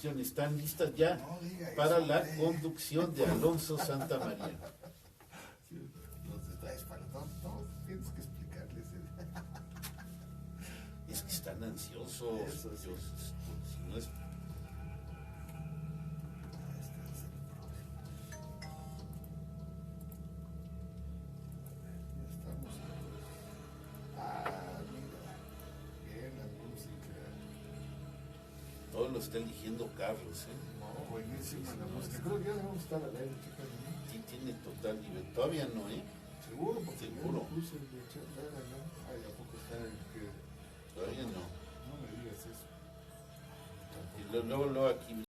transmisión. Están listas ya para la conducción de Alonso Santamaría. Los detalles para todos tienes que explicarles. Es que están ansiosos. Eso sí. Si no es... Todo lo está eligiendo Carlos, ¿eh? No, buenísima la música. Creo que ya debemos estar al aire, chicas, ¿no? Sí, tiene total libertad. Todavía no, ¿eh? Seguro, porque seguro. ya puse el de Chandala, ¿no? Ay, ¿a poco está el que...? Todavía no. No me digas eso. Y luego aquí...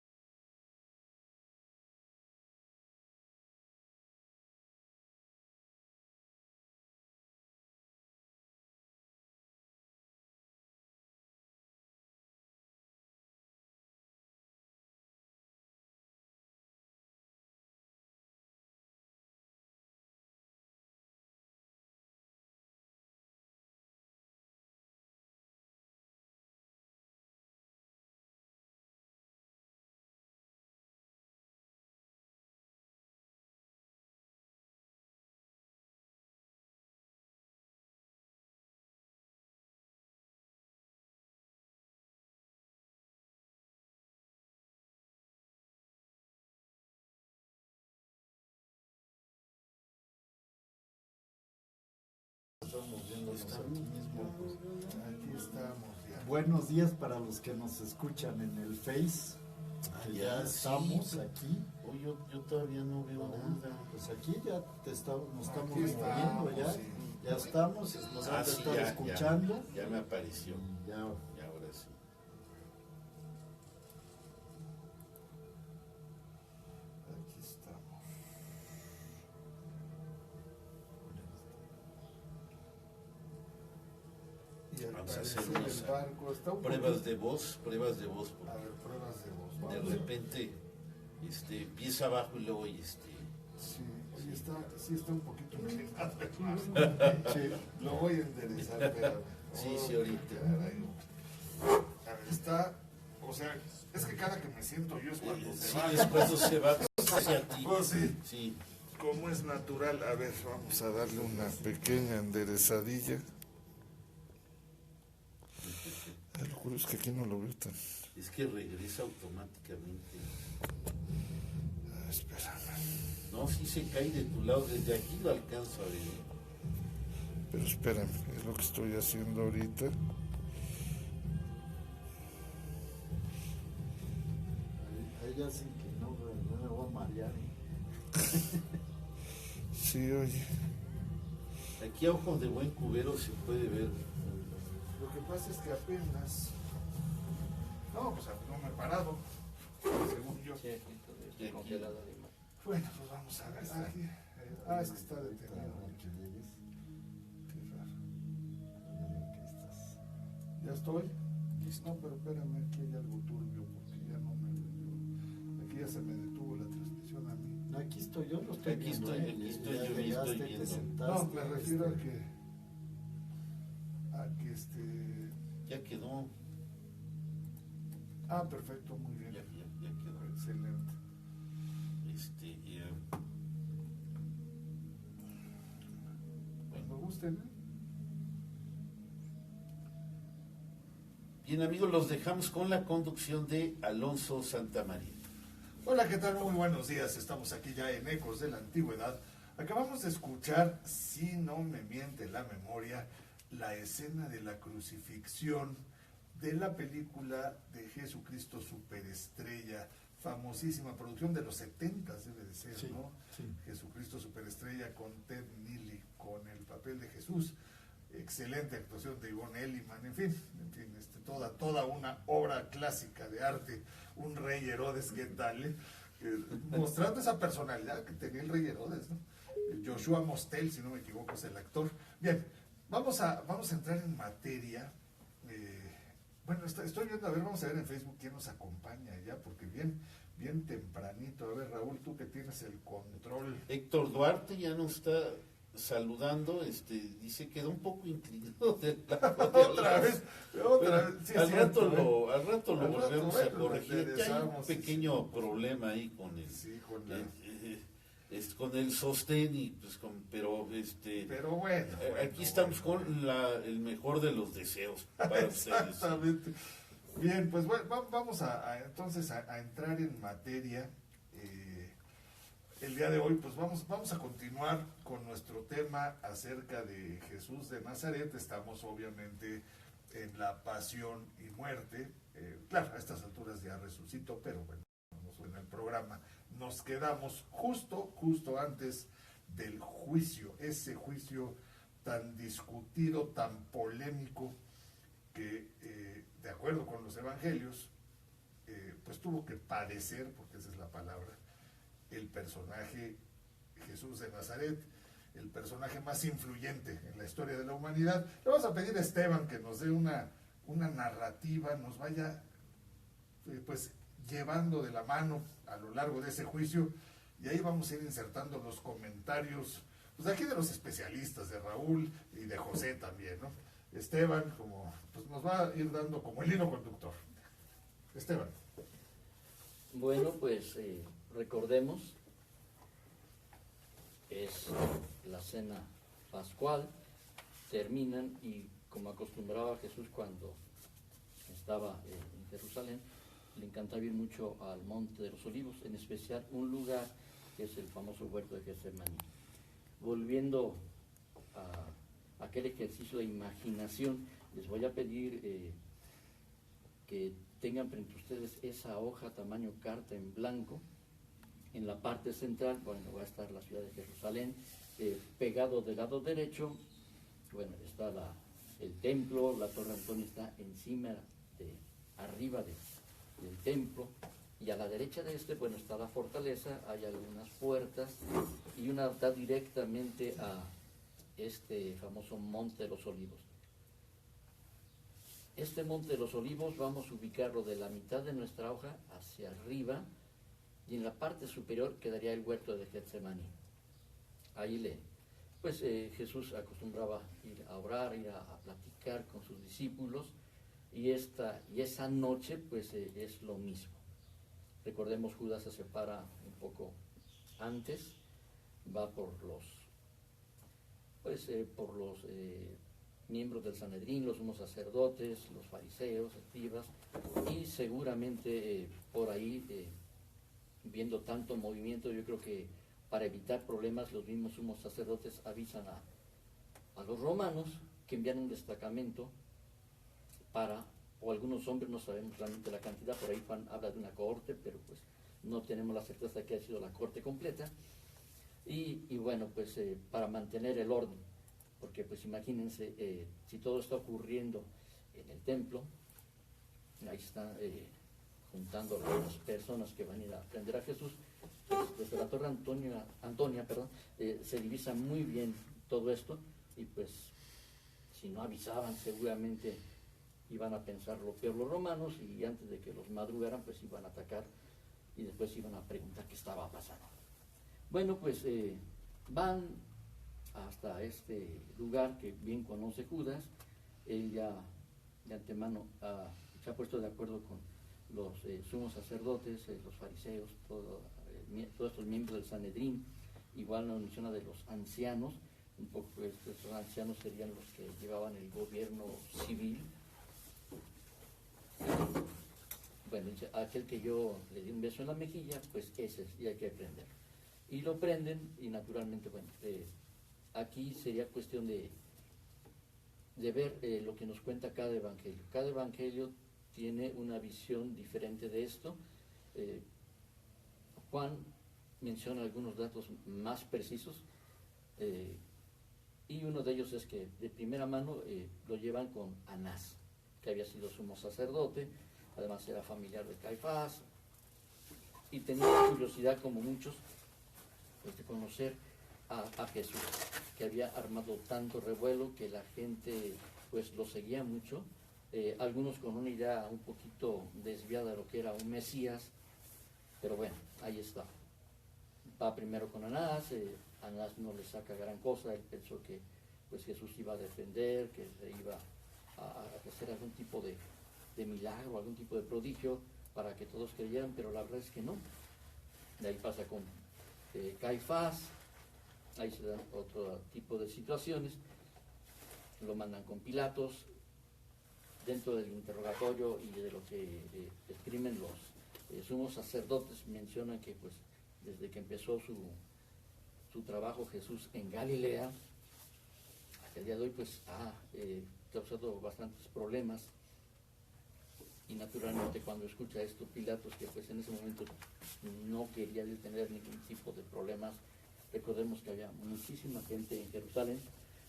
Estamos viéndonos aquí mismo. Pues, aquí estamos ya. Buenos días para los que nos escuchan en el Face. Que ya estamos sí. aquí. Oh, yo todavía no veo nada. Pues aquí ya nos estamos Aquí moviendo estamos, ya. sí. Ya estamos, nos van a Sí, estar ya, escuchando. Ya me apareció. Ya. Y ahora sí. Aquí estamos. Y al Vamos a parecer hacer unos el barco está un pruebas poquito... de voz, A ver, pruebas de voz. de Vamos. repente empieza abajo y luego Sí, oye, está un poquito inclinado el barco. Sí. Lo voy a enderezar, espérame. Sí, ahorita. Caray. A ver, está... O sea, es que cada que me siento yo es cuando se Sí, va. es cuando se va hacia ti. Pues sí. Sí. Como es natural. A ver, vamos a darle una pequeña enderezadilla. Lo curioso es que aquí no lo veo tan... Es que regresa automáticamente. Espérame. No, sí se cae de tu lado. Desde aquí lo alcanzo a ver. Pero espérame, es lo que estoy haciendo ahorita. Ahí ya sí que no me voy a marear. Sí, oye. Aquí a ojos de buen cubero se puede ver. Lo que pasa es que apenas... No, pues no me he parado. Según yo. Y aquí. Bueno, pues vamos a ver. Aquí. Es que está detenido. Qué raro. ¿Ya estoy? No, pero espérame, aquí hay algo turbio porque ya no me... Aquí ya se me detuvo la transmisión a mí. No, aquí estoy yo, lo estoy Aquí viendo. estoy, aquí estoy, Ya yo ya llegaste, estoy te viendo. sentaste, No, me refiero a que Ya quedó. perfecto, muy bien. Ya quedó. Excelente. Cuando gusten, ¿eh? Bien, amigos, los dejamos con la conducción de Alonso Santamaría. Hola, ¿qué tal? Muy buenos días. Estamos aquí ya en Ecos de la Antigüedad. Acabamos de escuchar, si no me miente la memoria, la escena de la crucifixión de la película de Jesucristo Superestrella, famosísima producción de los 70 debe de ser, Sí, ¿no? sí. Jesucristo Superestrella con Ted Neely, con el papel de Jesús. Excelente actuación de Yvonne Elliman, en fin, toda una obra clásica de arte, un rey Herodes, ¿qué tal? Mostrando esa personalidad que tenía el rey Herodes, ¿no? Joshua Mostel, si no me equivoco, es el actor. Bien, vamos a entrar en materia. Bueno, estoy viendo, a ver, vamos a ver en Facebook quién nos acompaña ya, porque bien tempranito. A ver, Raúl, tú que tienes el control. Héctor Duarte ya no está. saludando, dice quedó un poco inclinado del lado de Otra vez, sí, al cierto, rato lo Al rato, volvemos a bueno, corregir. Ya hay un regresamos, pequeño problema ahí con el, sí, con la... con el sostén y pues Pero bueno, aquí estamos con el mejor de los deseos para ustedes. Exactamente. Bien, pues bueno, vamos entonces a entrar en materia. El día de hoy, pues vamos a continuar con nuestro tema acerca de Jesús de Nazaret. Estamos obviamente en la pasión y muerte. Claro, a estas alturas ya resucitó, pero bueno, en el programa nos quedamos justo antes del juicio, ese juicio tan discutido, tan polémico, que de acuerdo con los evangelios, pues tuvo que padecer, porque esa es la palabra, el personaje Jesús de Nazaret, el personaje más influyente en la historia de la humanidad. Le vamos a pedir a Esteban que nos dé una narrativa, nos vaya pues llevando de la mano a lo largo de ese juicio, y ahí vamos a ir insertando los comentarios, pues aquí de los especialistas, de Raúl y de José también, ¿no? Esteban, pues nos va a ir dando como el hilo conductor. Esteban. Bueno, pues recordemos, es la cena pascual, terminan y como acostumbraba Jesús cuando estaba en Jerusalén, le encantaba ir mucho al Monte de los Olivos, en especial un lugar que es el famoso huerto de Getsemaní. Volviendo a aquel ejercicio de imaginación, les voy a pedir que tengan frente a ustedes esa hoja tamaño carta en blanco. En la parte central, bueno, va a estar la ciudad de Jerusalén, pegado del lado derecho, bueno, está el templo, la Torre Antonia está arriba del templo, y a la derecha de bueno, está la fortaleza, hay algunas puertas, y una da directamente a este famoso Monte de los Olivos. Este Monte de los Olivos vamos a ubicarlo de la mitad de nuestra hoja hacia arriba, y en la parte superior quedaría el huerto de Getsemaní. Ahí Jesús acostumbraba ir a orar, ir a platicar con sus discípulos, y esa noche pues es lo mismo. Recordemos, Judas se separa un poco antes, va por los miembros del Sanedrín, los sumos sacerdotes, los fariseos, escribas, y seguramente por ahí, viendo tanto movimiento, yo creo que para evitar problemas los mismos sumos sacerdotes avisan a los romanos que envían un destacamento o algunos hombres, no sabemos realmente la cantidad, por ahí Juan habla de una cohorte, pero pues no tenemos la certeza de que haya sido la cohorte completa, y bueno, pues para mantener el orden, porque pues imagínense, si todo está ocurriendo en el templo, ahí están juntando a las personas que van a ir a prender a Jesús, pues desde la Torre Antonia, se divisa muy bien todo esto, y pues si no avisaban seguramente iban a pensar lo peor los romanos, y antes de que los madrugaran pues iban a atacar y después iban a preguntar qué estaba pasando. Bueno, pues van hasta este lugar que bien conoce Judas. Él ya de antemano se ha puesto de acuerdo con los sumos sacerdotes, los fariseos, todos estos miembros del Sanedrín. Igual nos menciona de los ancianos, un poco estos ancianos serían los que llevaban el gobierno civil. Bueno, aquel que yo le di un beso en la mejilla, pues ese es, y hay que prender. Y lo prenden, y naturalmente, bueno, aquí sería cuestión de ver lo que nos cuenta cada evangelio. Cada evangelio tiene una visión diferente de esto. Juan menciona algunos datos más precisos, y uno de ellos es que de primera mano lo llevan con Anás, que había sido sumo sacerdote, además era familiar de Caifás, y tenía curiosidad, como muchos, pues, de conocer a Jesús, que había armado tanto revuelo que la gente pues lo seguía mucho, algunos con una idea un poquito desviada de lo que era un Mesías, pero bueno, ahí está. Va primero con Anás, Anás no le saca gran cosa, él pensó que pues Jesús iba a defender, que se iba a hacer algún tipo de milagro, algún tipo de prodigio para que todos creyeran, pero la verdad es que no. De ahí pasa con Caifás, ahí se dan otro tipo de situaciones, lo mandan con Pilatos. Dentro del interrogatorio y de lo que escriben los sumos sacerdotes, mencionan que pues desde que empezó su trabajo Jesús en Galilea, hasta el día de hoy pues ha causado bastantes problemas. Y naturalmente cuando escucha esto Pilatos, que pues en ese momento no quería tener ningún tipo de problemas, recordemos que había muchísima gente en Jerusalén,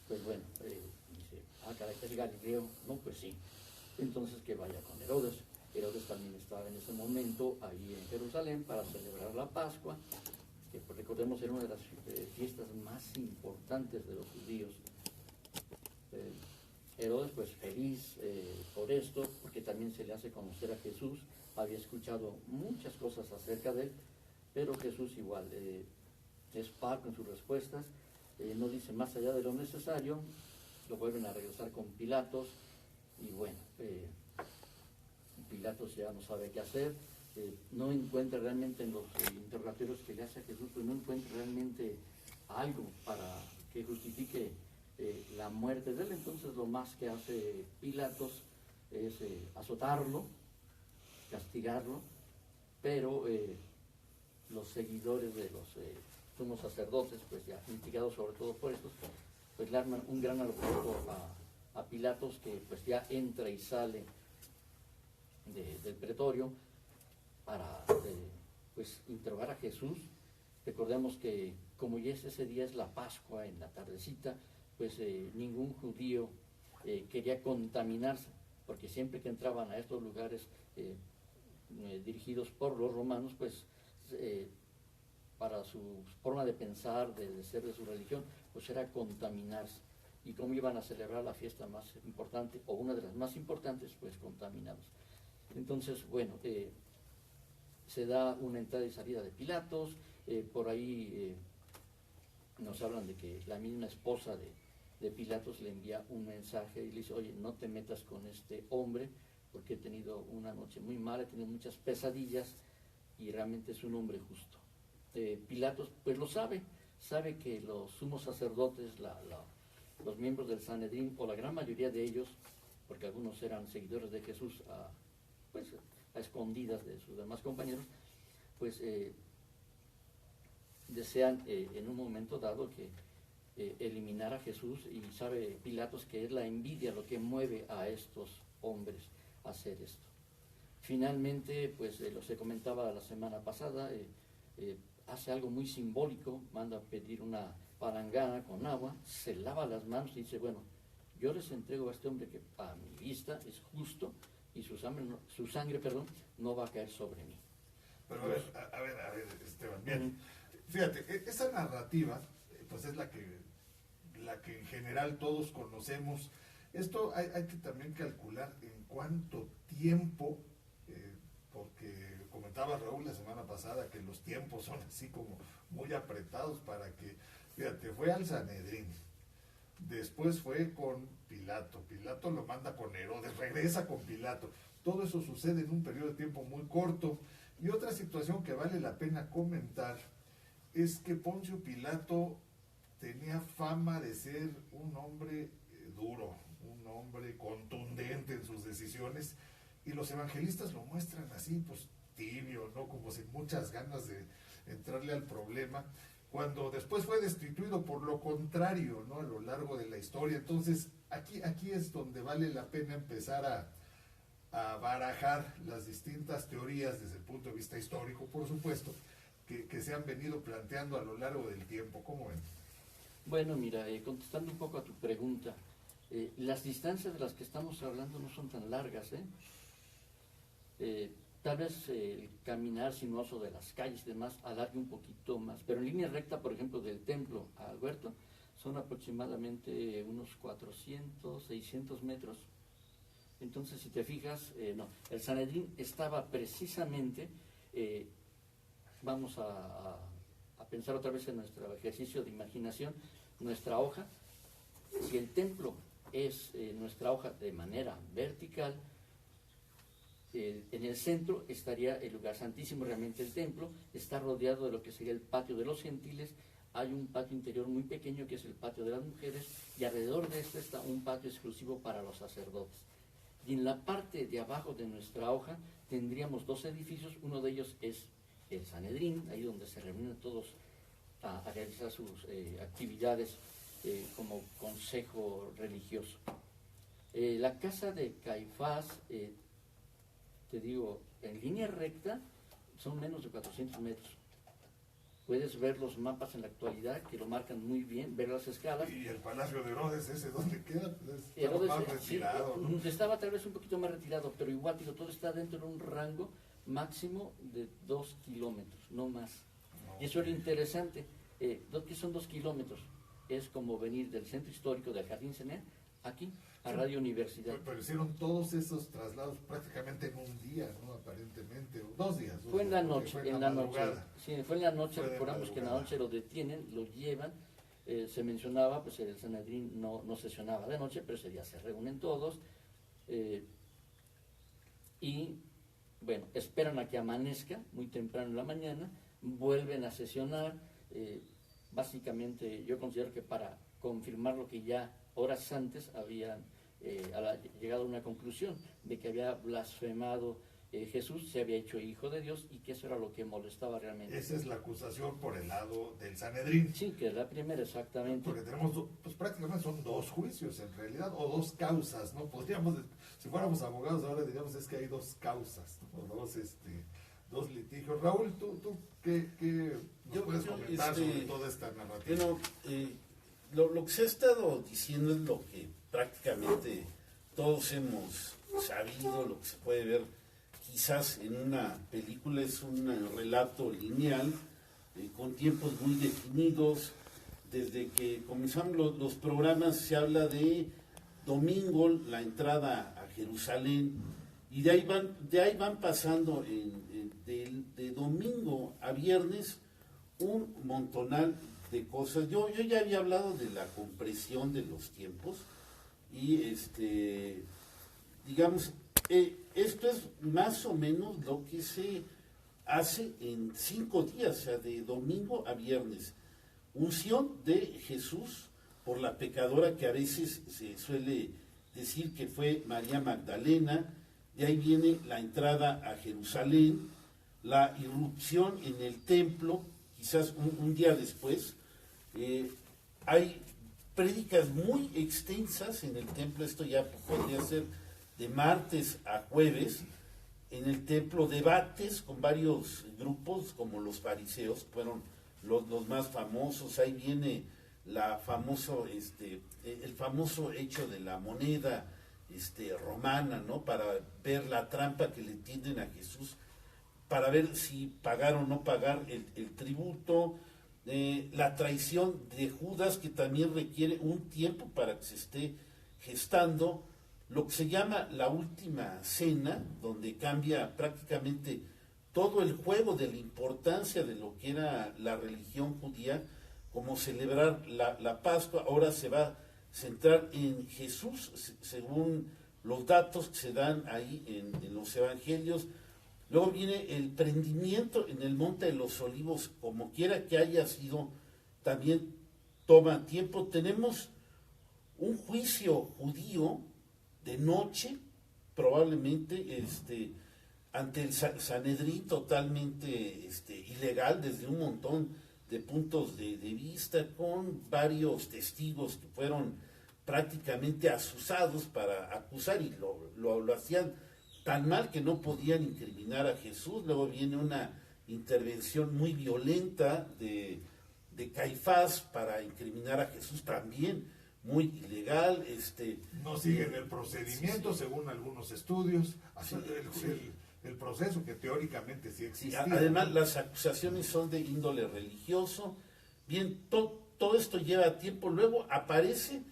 pues bueno, dice, caray, ¿es Galileo? No, pues sí. Entonces que vaya con Herodes. Herodes también estaba en ese momento ahí en Jerusalén para celebrar la Pascua, que pues, recordemos era una de las fiestas más importantes de los judíos. Herodes pues feliz por esto, porque también se le hace conocer a Jesús, había escuchado muchas cosas acerca de él, pero Jesús igual es parco en sus respuestas, no dice más allá de lo necesario, lo vuelven a regresar con Pilatos, y bueno, Pilatos ya no sabe qué hacer, no encuentra realmente en los interrogatorios que le hace a Jesús, pues no encuentra realmente algo para que justifique la muerte de él. Entonces lo más que hace Pilatos es azotarlo, castigarlo, pero los seguidores de los sumos sacerdotes, pues ya instigados sobre todo por estos, pues le arman un gran alboroto a Pilatos, que pues ya entra y sale del pretorio para pues interrogar a Jesús. Recordemos que como ya ese día es la Pascua en la tardecita, pues ningún judío quería contaminarse, porque siempre que entraban a estos lugares dirigidos por los romanos, pues para su forma de pensar, de ser de su religión, pues era contaminarse. Y como iban a celebrar la fiesta más importante, o una de las más importantes, pues contaminados. Entonces, bueno, se da una entrada y salida de Pilatos, por ahí nos hablan de que la misma esposa de Pilatos le envía un mensaje y le dice, oye, no te metas con este hombre, porque he tenido una noche muy mala, he tenido muchas pesadillas, y realmente es un hombre justo. Pilatos pues lo sabe que los sumos sacerdotes, los miembros del Sanedrín, o la gran mayoría de ellos, porque algunos eran seguidores de Jesús a escondidas de sus demás compañeros, pues desean en un momento dado que eliminar a Jesús, y sabe Pilatos que es la envidia lo que mueve a estos hombres a hacer esto. Finalmente, pues lo se comentaba la semana pasada, hace algo muy simbólico, manda a pedir una palangana con agua, se lava las manos y dice, bueno, yo les entrego a este hombre que a mi vista es justo, y su sangre, no va a caer sobre mí. Pero a ver, Esteban, bien, fíjate, esa narrativa, pues es la que en general todos conocemos. Esto hay que también calcular en cuánto tiempo, porque comentaba Raúl la semana pasada que los tiempos son así como muy apretados para que, fíjate, fue al Sanedrín, después fue con Pilato, Pilato lo manda con Herodes, regresa con Pilato, todo eso sucede en un periodo de tiempo muy corto. Y otra situación que vale la pena comentar es que Poncio Pilato tenía fama de ser un hombre duro, un hombre contundente en sus decisiones, y los evangelistas lo muestran así, pues tibio, ¿no? Como sin muchas ganas de entrarle al problema, cuando después fue destituido por lo contrario, ¿no? A lo largo de la historia. Entonces, aquí es donde vale la pena empezar a barajar las distintas teorías desde el punto de vista histórico, por supuesto, que se han venido planteando a lo largo del tiempo. ¿Cómo ven? Bueno, mira, contestando un poco a tu pregunta, las distancias de las que estamos hablando no son tan largas, tal vez el caminar sinuoso de las calles y demás alargue un poquito más, pero en línea recta, por ejemplo, del templo al huerto, son aproximadamente unos 400, 600 metros. Entonces, si te fijas, no, el Sanedrín estaba precisamente, vamos a a pensar otra vez en nuestro ejercicio de imaginación, nuestra hoja. Si el templo es nuestra hoja de manera vertical, en el centro estaría el lugar santísimo. Realmente el templo está rodeado de lo que sería el patio de los gentiles. Hay un patio interior muy pequeño que es el patio de las mujeres, y alrededor de este está un patio exclusivo para los sacerdotes. Y en la parte de abajo de nuestra hoja tendríamos dos edificios. Uno de ellos es el Sanedrín, ahí donde se reúnen todos a realizar sus actividades como consejo religioso. La casa de Caifás, te digo, en línea recta son menos de 400 metros. Puedes ver los mapas en la actualidad que lo marcan muy bien, ver las escalas. ¿Y el Palacio de Herodes, ese dónde queda? Herodes, Más retirado, sí, ¿no? estaba tal vez un poquito más retirado, pero igual, digo, todo está dentro de un rango máximo de 2 kilómetros, no más. Y eso es lo interesante. ¿Qué son 2 kilómetros? Es como venir del centro histórico del Jardín Cené aquí a Radio Universidad. Pero hicieron todos esos traslados prácticamente en un día, ¿no? Aparentemente, o 2 días. Fue en la noche, fue en la noche. madrugada. Sí, fue en la noche. Fue de Recordamos que en la madrugada. noche lo detienen, lo llevan. Se mencionaba, pues el Sanedrín no sesionaba de noche, pero ese día se reúnen todos. Y bueno, esperan a que amanezca muy temprano en la mañana, vuelven a sesionar. Básicamente yo considero que para confirmar lo que ya horas antes habían llegado a una conclusión de que había blasfemado Jesús, se había hecho hijo de Dios, y que eso era lo que molestaba realmente. Esa es la acusación por el lado del Sanedrín. Sí, que es la primera, exactamente. Porque tenemos, pues prácticamente son 2 juicios en realidad, o 2 causas, ¿no? Podríamos, si fuéramos abogados ahora diríamos es que hay 2 causas, o 2 litigios. Raúl, ¿tú qué nos puedes comentar sobre toda esta narrativa? Bueno, lo que se ha estado diciendo es lo que prácticamente todos hemos sabido, lo que se puede ver quizás en una película. Es un relato lineal, con tiempos muy definidos. Desde que comenzamos los programas se habla de domingo, la entrada a Jerusalén, y de ahí van pasando de domingo a viernes un montonal de cosas. Yo ya había hablado de la compresión de los tiempos, y digamos, esto es más o menos lo que se hace en 5 días, o sea, de domingo a viernes. Unción de Jesús por la pecadora, que a veces se suele decir que fue María Magdalena. De ahí viene la entrada a Jerusalén, la irrupción en el templo, quizás un día después. Hay prédicas muy extensas en el templo. Esto ya podría ser de martes a jueves. En el templo debates con varios grupos, como los fariseos, fueron los más famosos. Ahí viene el famoso hecho de la moneda romana, ¿no? Para ver la trampa que le tienden a Jesús, para ver si pagar o no pagar el tributo. La traición de Judas, que también requiere un tiempo para que se esté gestando. Lo que se llama la última cena, donde cambia prácticamente todo el juego de la importancia de lo que era la religión judía, como celebrar la Pascua. Ahora se va a centrar en Jesús, según los datos que se dan ahí en los evangelios. Luego viene el prendimiento en el Monte de los Olivos. Como quiera que haya sido, también toma tiempo. Tenemos un juicio judío de noche, probablemente ante el Sanedrín, totalmente ilegal desde un montón de puntos de vista, con varios testigos que fueron prácticamente asusados para acusar, y lo hacían tan mal que no podían incriminar a Jesús. Luego viene una intervención muy violenta de Caifás para incriminar a Jesús, también muy ilegal. No siguen el procedimiento, según algunos estudios, el proceso que teóricamente sí existía. Además, las acusaciones son de índole religioso. Bien, todo esto lleva tiempo. Luego aparece,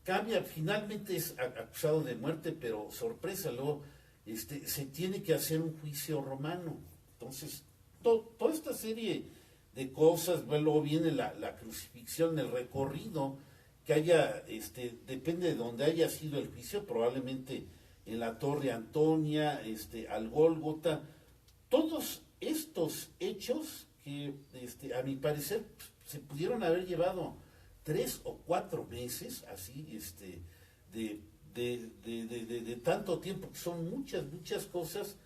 cambia, finalmente es acusado de muerte, pero sorpresa, luego se tiene que hacer un juicio romano. Entonces, toda esta serie de cosas. Bueno, luego viene la crucifixión, el recorrido que haya, depende de donde haya sido el juicio, probablemente en la Torre Antonia, al Gólgota. Todos estos hechos que, a mi parecer, se pudieron haber llevado 3 o 4 meses, así, de tanto tiempo, que son muchas cosas,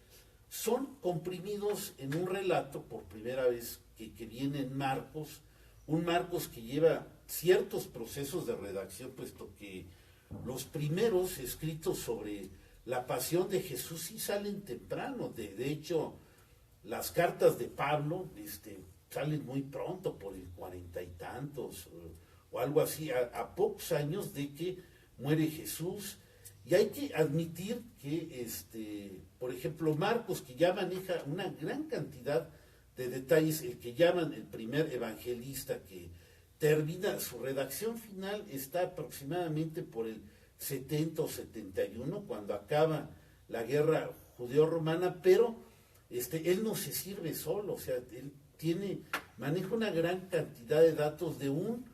son comprimidos en un relato por primera vez que viene en Marcos, un Marcos que lleva ciertos procesos de redacción, puesto que los primeros escritos sobre la pasión de Jesús sí salen temprano. De hecho, las cartas de Pablo salen muy pronto, por el 40 y tantos, o algo así, a pocos años de que muere Jesús. Y hay que admitir que, por ejemplo, Marcos, que ya maneja una gran cantidad de detalles, el que llaman el primer evangelista, que termina, su redacción final está aproximadamente por el 70 o 71, cuando acaba la guerra judeo-romana, pero él no se sirve solo, o sea, él maneja una gran cantidad de datos de un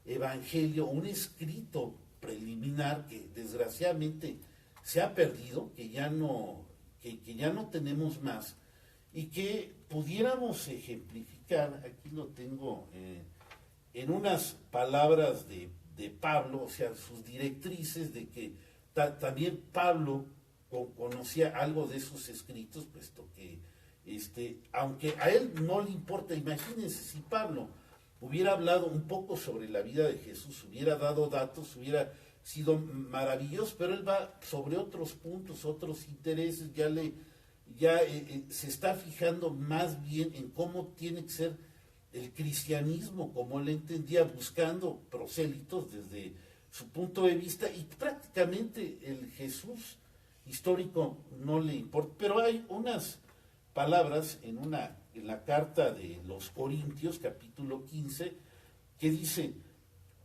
evangelio, un escrito preliminar que desgraciadamente se ha perdido, que ya no tenemos más, y que pudiéramos ejemplificar, aquí lo tengo, en unas palabras de Pablo, o sea, sus directrices, de que también Pablo conocía algo de esos escritos, puesto que, aunque a él no le importa, imagínense si Pablo hubiera hablado un poco sobre la vida de Jesús, hubiera dado datos, hubiera sido maravilloso, pero él va sobre otros puntos, otros intereses, se está fijando más bien en cómo tiene que ser el cristianismo, como él entendía, buscando prosélitos desde su punto de vista, y prácticamente el Jesús histórico no le importa. Pero hay unas palabras en la carta de los Corintios, capítulo 15, que dice: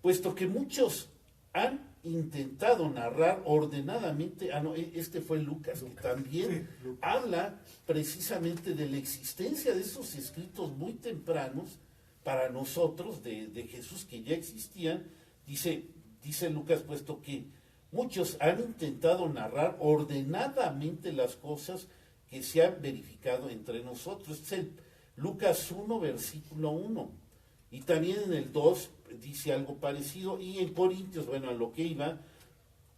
puesto que muchos han intentado narrar ordenadamente, este fue Lucas, que también habla precisamente de la existencia de esos escritos muy tempranos para nosotros, de Jesús, que ya existían. Dice Lucas, puesto que muchos han intentado narrar ordenadamente las cosas que se han verificado entre nosotros. Es el Lucas 1, versículo 1. Y también en el 2 dice algo parecido. Y en Corintios, bueno, a lo que iba,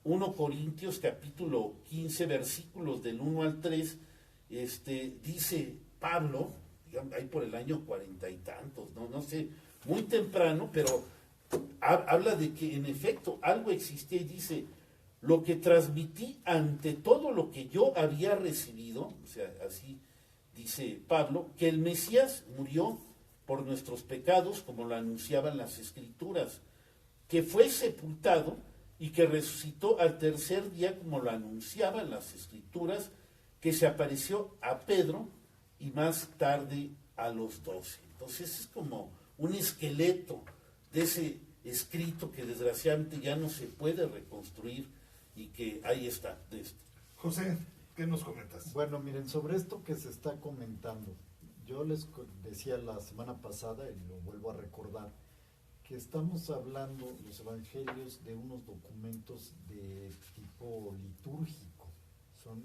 1 Corintios capítulo 15, versículos del 1 al 3, dice Pablo, digamos, ahí por el año 40 y tantos, no sé, muy temprano, pero habla de que en efecto algo existía, y dice: lo que transmití ante todo lo que yo había recibido, o sea, así dice Pablo, que el Mesías murió por nuestros pecados, como lo anunciaban las Escrituras, que fue sepultado y que resucitó al tercer día, como lo anunciaban las Escrituras, que se apareció a Pedro y más tarde a los 12. Entonces es como un esqueleto de ese escrito que desgraciadamente ya no se puede reconstruir, y que ahí está. José, ¿qué nos comentas? Bueno, miren, sobre esto que se está comentando, yo les decía la semana pasada, y lo vuelvo a recordar, que estamos hablando, los evangelios, de unos documentos de tipo litúrgico,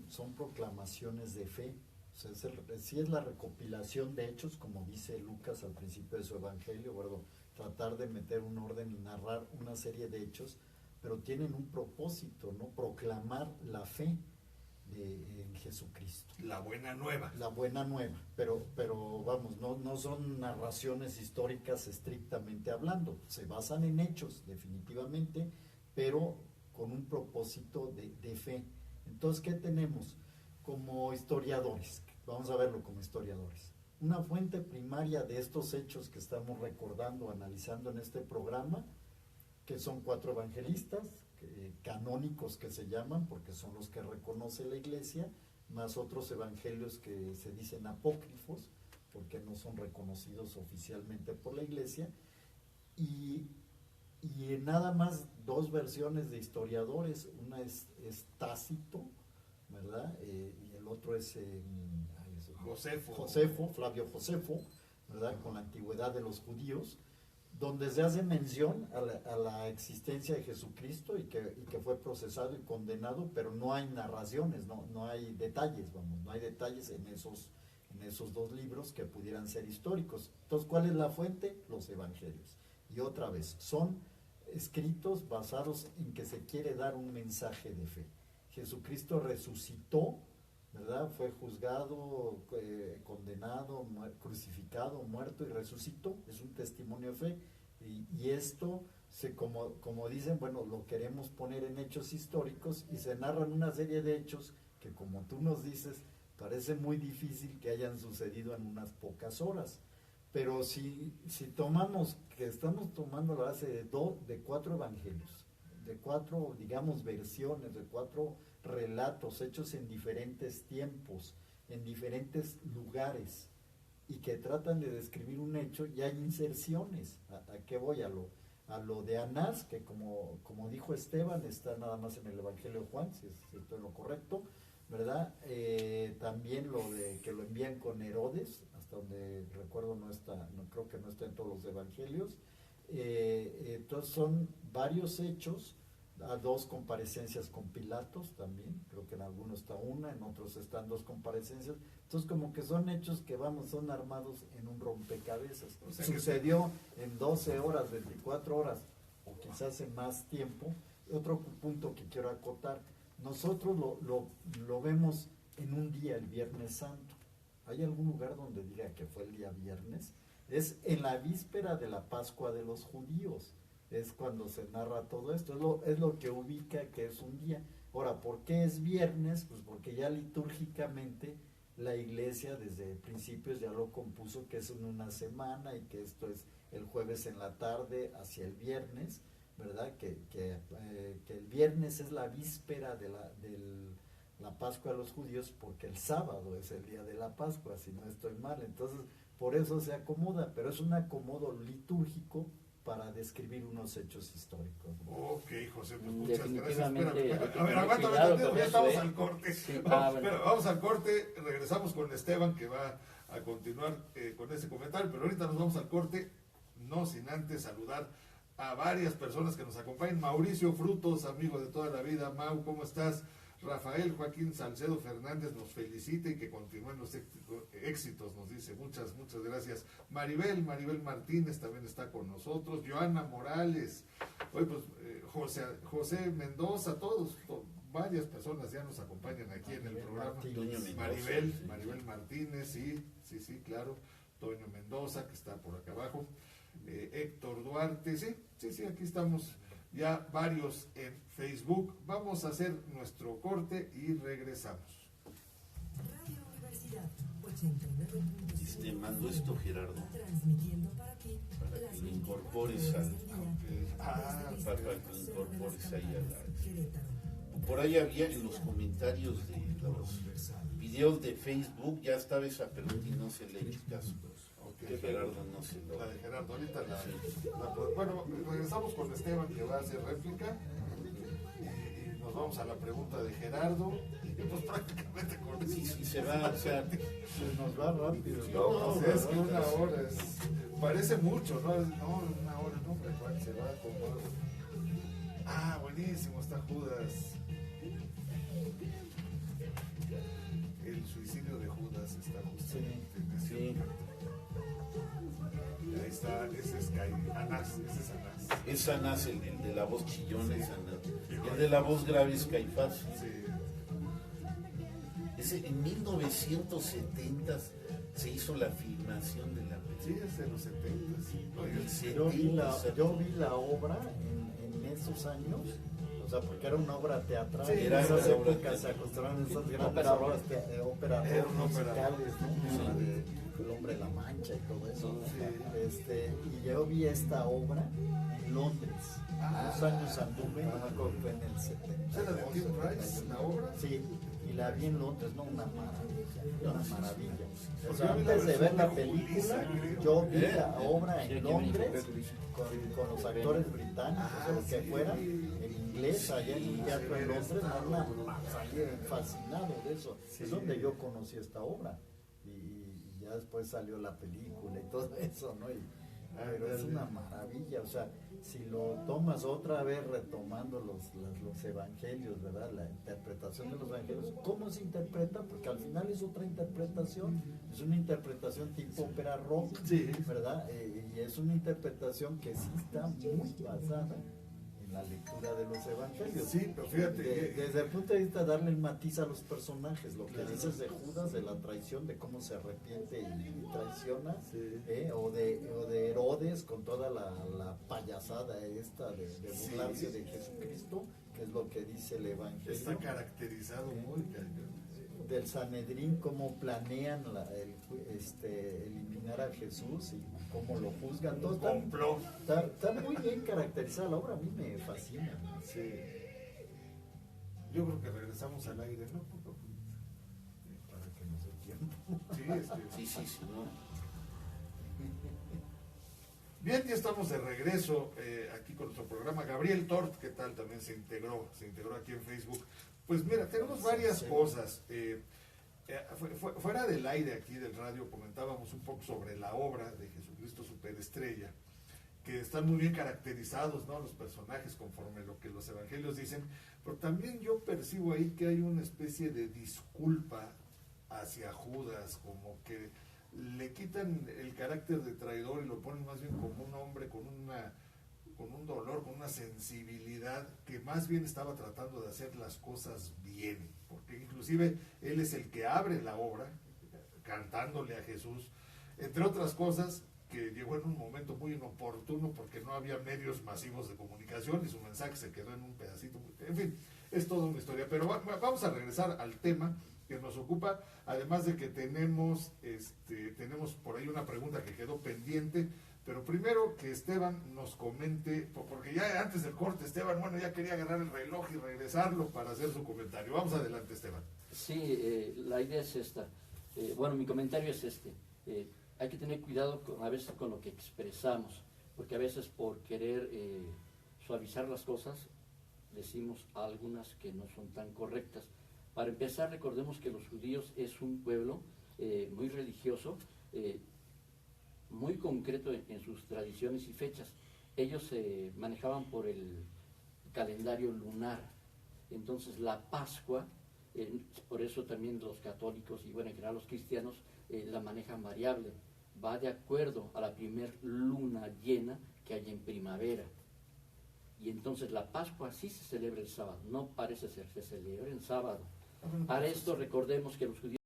son proclamaciones de fe. O sea, sí es la recopilación de hechos, como dice Lucas al principio de su evangelio, bueno, tratar de meter un orden y narrar una serie de hechos, pero tienen un propósito, ¿no? Proclamar la fe en Jesucristo. La buena nueva. La buena nueva, pero vamos, no son narraciones históricas estrictamente hablando, se basan en hechos, definitivamente, pero con un propósito de fe. Entonces, ¿qué tenemos como historiadores? Vamos a verlo como historiadores. Una fuente primaria de estos hechos que estamos recordando, analizando en este programa, que son 4 evangelistas canónicos, que se llaman, porque son los que reconoce la Iglesia, más otros evangelios que se dicen apócrifos, porque no son reconocidos oficialmente por la Iglesia, y nada más 2 versiones de historiadores. Una es Tácito, ¿verdad? Y el otro es Flavio Josefo, ¿verdad? Con la antigüedad de los judíos, donde se hace mención a la existencia de Jesucristo y que fue procesado y condenado, pero no hay narraciones, no hay detalles, no hay detalles en esos dos libros que pudieran ser históricos. Entonces, ¿cuál es la fuente? Los evangelios. Y otra vez, son escritos basados en que se quiere dar un mensaje de fe. Jesucristo resucitó, ¿verdad? Fue juzgado, condenado, crucificado, muerto y resucitó. Es un testimonio de fe. Y esto, como dicen, bueno, lo queremos poner en hechos históricos y se narran una serie de hechos que, como tú nos dices, parece muy difícil que hayan sucedido en unas pocas horas. Pero si tomamos, que estamos tomando la base de 4 evangelios, de 4, digamos, versiones, de 4 relatos hechos en diferentes tiempos, en diferentes lugares, y que tratan de describir un hecho, y hay inserciones. ¿A qué voy? A lo de Anás, que como dijo Esteban, está nada más en el Evangelio de Juan, si estoy en lo correcto, ¿verdad? También lo de que lo envían con Herodes, hasta donde recuerdo creo que no está en todos los evangelios. Entonces son varios hechos, a 2 comparecencias con Pilatos también, creo que en algunos está una, en otros están 2 comparecencias. Entonces, como que son hechos que son armados en un rompecabezas. O sea, sucedió en 12 horas, 24 horas, o quizás en más tiempo. Otro punto que quiero acotar: nosotros lo vemos en un día, el Viernes Santo. ¿Hay algún lugar donde diga que fue el día viernes? Es en la víspera de la Pascua de los judíos. Es cuando se narra todo esto. Es lo que ubica que es un día. Ahora, ¿por qué es viernes? Pues porque ya litúrgicamente la Iglesia desde principios ya lo compuso, que es en una semana, y que esto es el jueves en la tarde hacia el viernes, ¿verdad? Que el viernes es la víspera de la Pascua de los judíos, porque el sábado es el día de la Pascua, si no estoy mal. Entonces, por eso se acomoda, pero es un acomodo litúrgico para describir unos hechos históricos. Ok, José, pues muchas gracias. Definitivamente. A ver, aguántame, ya estamos al corte. Sí, vamos al corte, regresamos con Esteban, que va a continuar con ese comentario, pero ahorita nos vamos al corte, no sin antes saludar a varias personas que nos acompañan. Mauricio Frutos, amigo de toda la vida. Mau, ¿cómo estás? Rafael Joaquín Salcedo Fernández nos felicita y que continúen los éxitos, nos dice. Muchas gracias. Maribel Martínez también está con nosotros. Joana Morales. Hoy pues José Mendoza, varias personas ya nos acompañan aquí en el programa. Maribel Martínez, sí, claro. Toño Mendoza, que está por acá abajo. Héctor Duarte, sí, aquí estamos ya varios en Facebook. Vamos a hacer nuestro corte y regresamos. Radio Universidad 89.5. Te mando esto, Gerardo, Transmitiendo para ti para que lo incorpores para que lo incorpores ahí a la... Por ahí había en los comentarios de los videos de Facebook, ya estaba esa pregunta y no se le hizo caso. Que Gerardo no se lo... La de Gerardo, ahorita bueno, regresamos con Esteban, que va a hacer réplica, y nos vamos a la pregunta de Gerardo, y pues prácticamente con eso. Sí, se va, o sea... Se nos va rápido. No, es una hora, parece mucho, ¿no? No, una hora, no, hombre, se va como... Ah, buenísimo, está Judas. El suicidio de Judas está justamente en ese momento. Ahí está, ese es Anás. Es Anás, el de la voz chillona, es Anás. El de la voz grave es Caifás. Sí. Ese, en 1970 se hizo la filmación de la Sí, película. es de los 70, sí. Yo vi la obra en esos años, o sea, porque era una obra teatral. Sí, en esas era una obra épocas se acostumbraban esas grandes Ópera obras, ópera Era una ópera. musicales, ¿no? La de El Hombre de la Mancha y todo eso. Sí. Y yo vi esta obra en Londres. Unos años anduve, no me acuerdo, fue en el 70. ¿Era de Tim Rice, la obra? Sí, y la vi en Londres, no, una maravilla. O Porque sea, yo vi la antes de ver la versión de Julissa, película, creo. yo vi la obra Sí, en aquí Londres me con los actores británicos o lo que sí. fuera, en inglés, allá en un teatro en Londres, salí fascinado de eso. Es donde yo conocí esta obra. Y ya ya después salió la película y todo eso, ¿no? Pero es una maravilla, o sea, si lo tomas otra vez retomando los evangelios, ¿verdad? La interpretación de los evangelios, ¿cómo se interpreta? Porque al final es otra interpretación, es una interpretación tipo ópera rock, ¿verdad? Y es una interpretación que sí está muy basada en la lectura de los evangelios. Sí, pero fíjate. Desde el punto de vista de darle el matiz a los personajes, lo que dices de Judas, de la traición, de cómo se arrepiente y traiciona, o de Herodes con toda la payasada esta de burlarse de Jesucristo, que es lo que dice el evangelio. Está caracterizado muy cañón. Del Sanedrín, cómo planean eliminar a Jesús y cómo lo juzgan. Todo está muy bien caracterizada la obra, a mí me fascina. Sí. Yo creo que regresamos al aire, ¿no? Para que nos dé tiempo. Sí, ¿no? Bien, ya estamos de regreso aquí con nuestro programa. Gabriel Tort, ¿qué tal? También se integró aquí en Facebook. Pues mira, tenemos varias cosas. Fuera del aire aquí del radio comentábamos un poco sobre la obra de Jesucristo Superestrella, que están muy bien caracterizados, ¿no? Los personajes conforme lo que los evangelios dicen, pero también yo percibo ahí que hay una especie de disculpa hacia Judas, como que le quitan el carácter de traidor y lo ponen más bien como un hombre con un dolor, con una sensibilidad que más bien estaba tratando de hacer las cosas bien, porque inclusive él es el que abre la obra cantándole a Jesús, entre otras cosas, que llegó en un momento muy inoportuno porque no había medios masivos de comunicación y su mensaje se quedó en un pedacito, en fin, es toda una historia, pero vamos a regresar al tema que nos ocupa, además de que tenemos por ahí una pregunta que quedó pendiente. Pero primero que Esteban nos comente, porque ya antes del corte Esteban, ya quería agarrar el reloj y regresarlo para hacer su comentario. Vamos adelante, Esteban. Sí, la idea es esta. Mi comentario es este. Hay que tener cuidado a veces con lo que expresamos, porque a veces por querer suavizar las cosas, decimos algunas que no son tan correctas. Para empezar, recordemos que los judíos es un pueblo muy religioso, muy concreto en sus tradiciones y fechas. Ellos se manejaban por el calendario lunar. Entonces la Pascua, por eso también los católicos y en general los cristianos la manejan variable. Va de acuerdo a la primer luna llena que hay en primavera. Y entonces la Pascua sí se celebra el sábado. No parece ser, se celebra el sábado. Para esto recordemos que los judíos